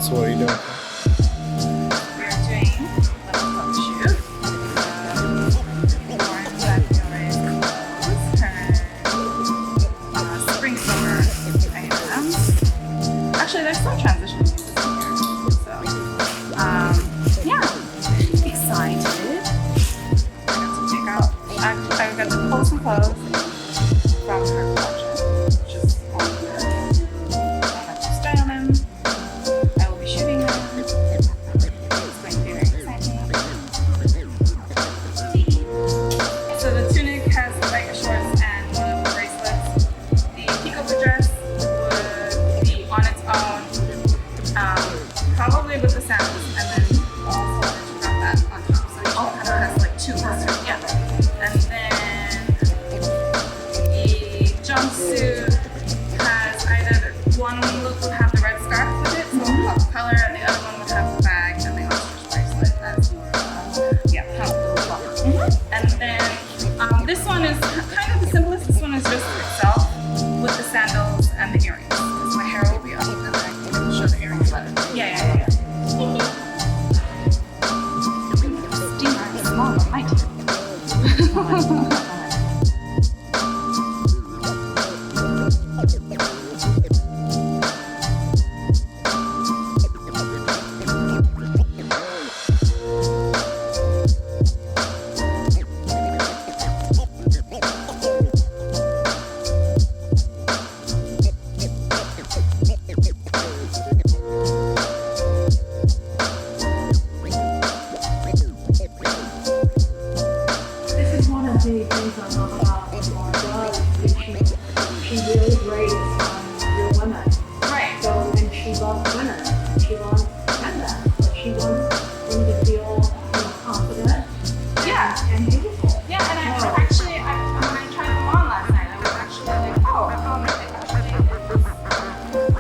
So what are you doing? We're doing a photoshoot. Lauren Bagliore's clothes, her spring summer items. Actually, there's some transitional pieces in here. So, yeah, excited. I got to pick out. I got to pull some clothes from her collection, which is all good. I have to style them. I will be shooting them. It's going to be very exciting. So the tunic has the biker shorts and one of the bracelets. The peacoat dress would be on its own, probably with the sandals, and then also wrap that on top. So each one kind of has like two looks. Yeah. And then the jumpsuit has either one look would have the red scarf with it, so pop color, and the other one would have the bag and the ostrich bracelet as more kind of the look. And then this one is kind of the simplest. This one is just itself with the sandals and the earrings. Because my hair will be up and then I can show the earrings better. Yeah. Steamer is small, but mighty. Many things I love about Laura is she really grades on real women. Right. So, and she loves women. She wants men, but she wants them to feel confident and beautiful. Yeah, and I actually, when I tried them on last night, I was actually like, oh, I found it actually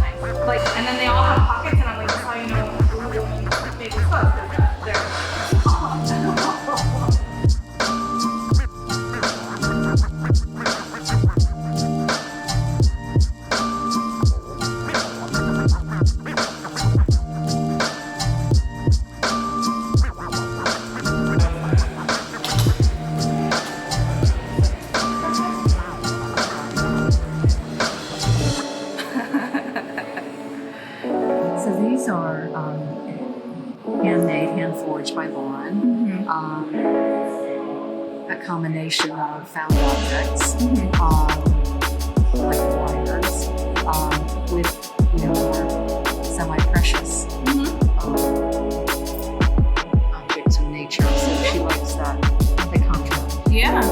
nice. Like, and then they all have pockets, and I'm like, that's how you know a woman made this clothes, because they're So these are handmade, hand-forged by Lauren. A combination of found objects, like wires, with more semi-precious objects of nature. So she likes that, the contrast. yeah.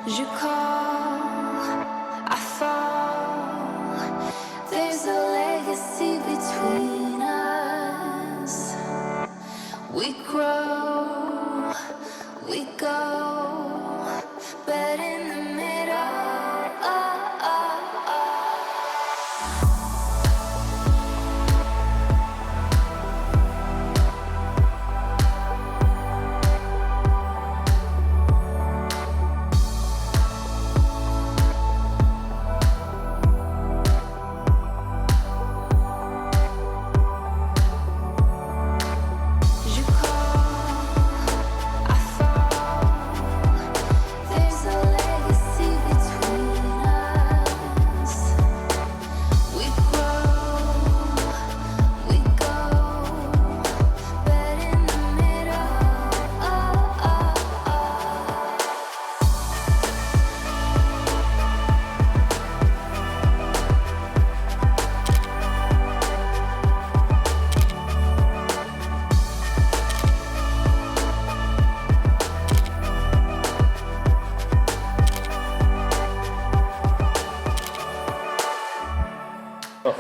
Je call, I fall. There's a legacy between grow, we go, but in the middle.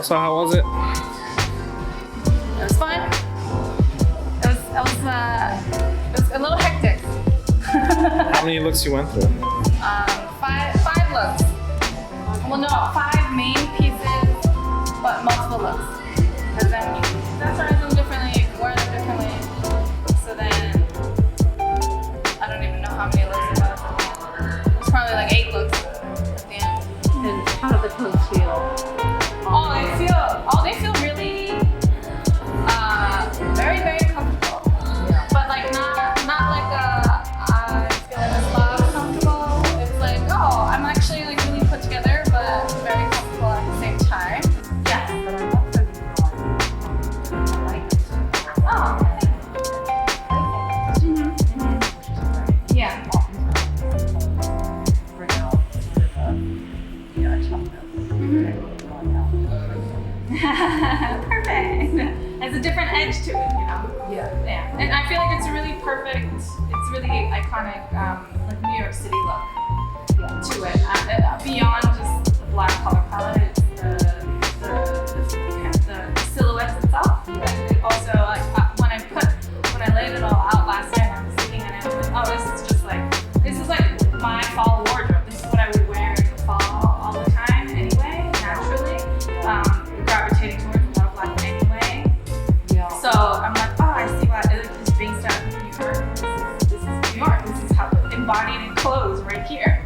So how was it? It was fun. It was a little hectic. How many looks you went through? Five looks. Well, no, 5 main pieces, but multiple looks. Because then you accessorize them differently, wear them differently. So then, I don't even know how many looks it was. It was probably like 8 looks at the end. And how do the clothes feel? They feel really, very, very comfortable. Yeah. But like not like I feel like a spa comfortable. It's like, oh, I'm actually like really put together, but very comfortable at the same time. Yes. But I love that I like it. Oh. Yeah. Bring out sort of a chocolate. Perfect. There's a different edge to it, you know? Yeah. Yeah. And I feel like it's a really perfect, it's really iconic, like New York City look to it. Beyond just the black color palette, it's the silhouettes itself. And it also, like, when I laid it all out last night, I was looking at it, I was like, oh, this is like my fall wardrobe. This is what I would wear in the fall all the time anyway, naturally. Gravitating towards a lot of black anyway. Yeah. So I'm like, oh, I see why it's based out of New York. This is New York. This is how embodied in clothes right here.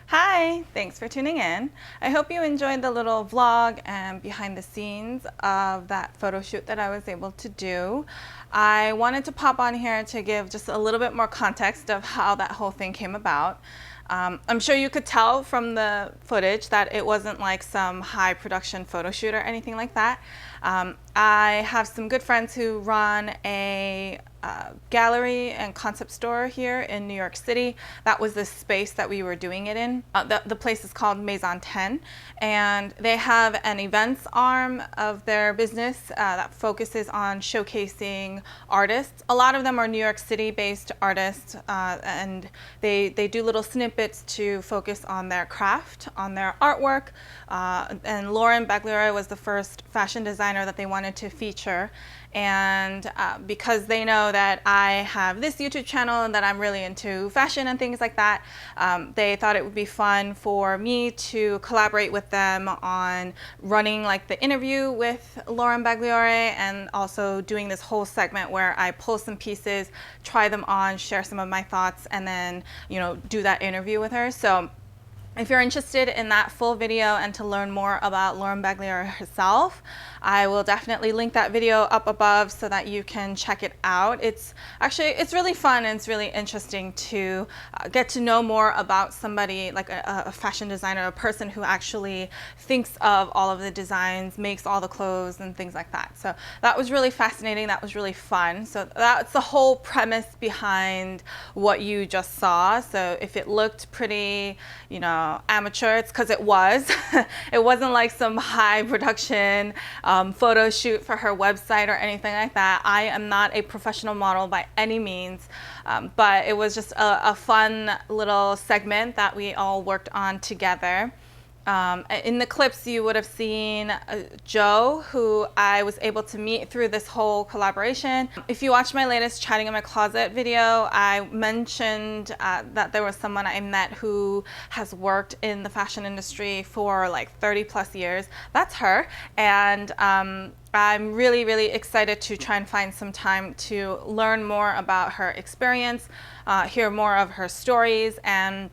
Hi, thanks for tuning in. I hope you enjoyed the little vlog and behind the scenes of that photo shoot that I was able to do. I wanted to pop on here to give just a little bit more context of how that whole thing came about. I'm sure you could tell from the footage that it wasn't like some high production photo shoot or anything like that. I have some good friends who run a gallery and concept store here in New York City. That was the space that we were doing it in. The place is called MAISON 10, and they have an events arm of their business that focuses on showcasing artists. A lot of them are New York City based artists, and they do little snippets to focus on their craft, on their artwork. And Lauren Bagliore was the first fashion designer that they wanted to feature. And because they know that I have this YouTube channel and that I'm really into fashion and things like that, they thought it would be fun for me to collaborate with them on running like the interview with Lauren Bagliore, and also doing this whole segment where I pull some pieces, try them on, share some of my thoughts, and then, you know, do that interview with her. So if you're interested in that full video and to learn more about Lauren Bagliore herself, I will definitely link that video up above so that you can check it out. It's really fun, and it's really interesting to get to know more about somebody like a fashion designer, a person who actually thinks of all of the designs, makes all the clothes and things like that. So that was really fascinating. That was really fun. So that's the whole premise behind what you just saw. So if it looked pretty, you know, know, amateur. It's because it was. It wasn't like some high production photo shoot for her website or anything like that. I am not a professional model by any means, but it was just a fun little segment that we all worked on together. In the clips, you would have seen Joe, who I was able to meet through this whole collaboration. If you watch my latest Chatting in My Closet video, I mentioned that there was someone I met who has worked in the fashion industry for like 30 plus years. That's her. And I'm really, really excited to try and find some time to learn more about her experience, hear more of her stories, and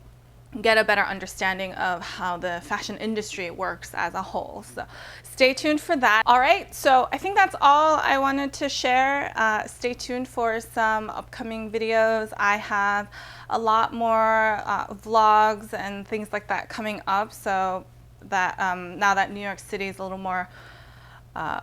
get a better understanding of how the fashion industry works as a whole. So stay tuned for that. All right, so I think that's all I wanted to share. Stay tuned for some upcoming videos. I have a lot more vlogs and things like that coming up, so that now that New York City is a little more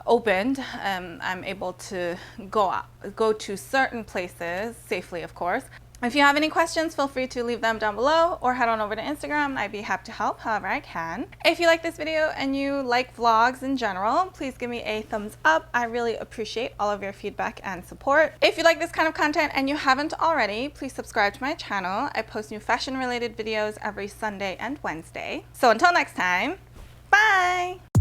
opened, I'm able to go to certain places safely, of course. If you have any questions, feel free to leave them down below or head on over to Instagram. I'd be happy to help however I can. If you like this video and you like vlogs in general, please give me a thumbs up. I really appreciate all of your feedback and support. If you like this kind of content and you haven't already, please subscribe to my channel. I post new fashion related videos every Sunday and Wednesday. So until next time, bye!